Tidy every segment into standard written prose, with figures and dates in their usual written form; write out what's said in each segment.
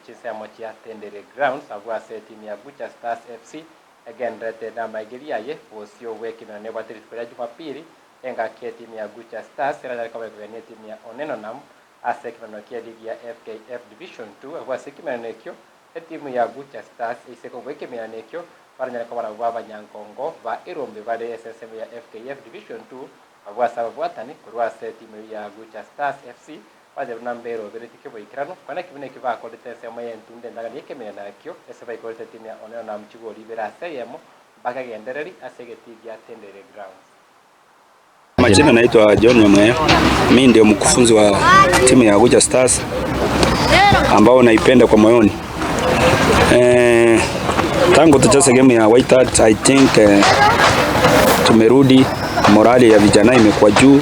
muchise mochia Tendere Grounds avwa team ya Butcher Stars FC again rated amaigiria ye osio wekino ne batiri kwa Jumapili enga team ya Butcher Stars era kama kwenye team ya Onenonam asekimano kia ligi ya FKF Division 2 avwa sekimano nekyo timu ya Butcher Stars iseko wekimano nekyo paranya kwa baba Nyankongo ba Irombe bale SSM ya FKF Division 2 avwa sababu atani kurwa timu ya Butcher Stars FC waje nambero beretike boikirano kana kibine kiba ko detese mayentunde ndaga yekemena nakyo eseba ko timu ya Onena mchigo libera seyemo baka gendereri asegeti ya Tendere Grounds. Majina naitwa John Nyamwe. Mimi ndio mkufunzi wa timu ya Butcher Stars ambao naipenda kwa moyoni. Tangu tucheze game ya White Hart I think tumerudi, morali ya vijana imekuwa juu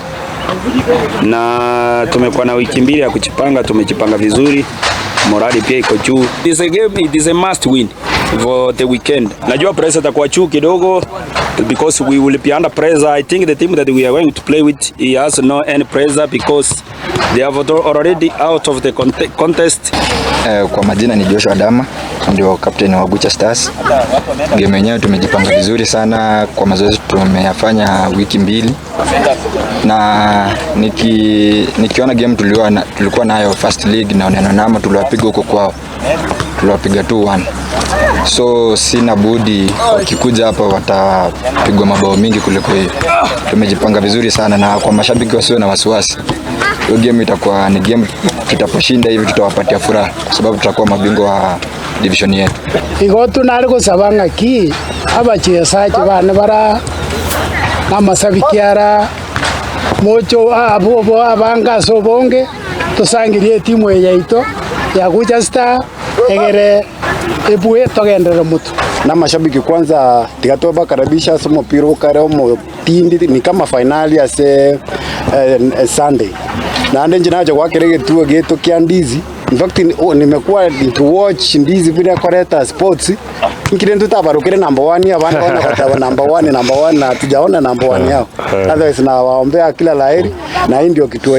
na tumekuwa na wiki mbili ya kujipanga, tumejipanga vizuri, morali pia iko juu. It is a must win for the weekend. Najua pressure itakuwa juu kidogo because we will be under pressure. I think the team that we are going to play with he has no any pressure because they have already out of the contest. Kwa majina ni Joshua Dama, ndio captain wa Butcher Stars. Game yenyewe tumejipanga vizuri sana, kwa mazoezi tumeyafanya wiki mbili. Na nikiona game tulikuwa nayo first league na Onenonam tuliwapiga huko kwao. Tuliwapiga 2-1. So sina budi wakikuja hapa watapigwa mabao mingi kuliko hiyo. Tumejipanga vizuri sana na kwa mashabiki wasio na wasiwasi. Hiyo game itakuwa ni game tutaposhinda hivi tutawapatia furaha kwa sababu tutakuwa mabingwa wa division yetu. Igotu nariko sabanga ki abachezaji bane bara namasabikiara mocho abo abanga sobonge tusangirie timu yaito ya Butcher Stars egere ebue togendera mutu na mashabiki kwanza tikatoba karabisha somo piro kare mo tindi ni kama finali ya Sunday na ande njinaje kwa kirege tu geto kia ndizi. In fact nimekuwa to watch ndizi vile koreta sports nkire tutabarukire number 1 abana wana kutaba number 1 na tujaona number 1 yao. Otherwise na waombea kila laheri na hii ndio kitu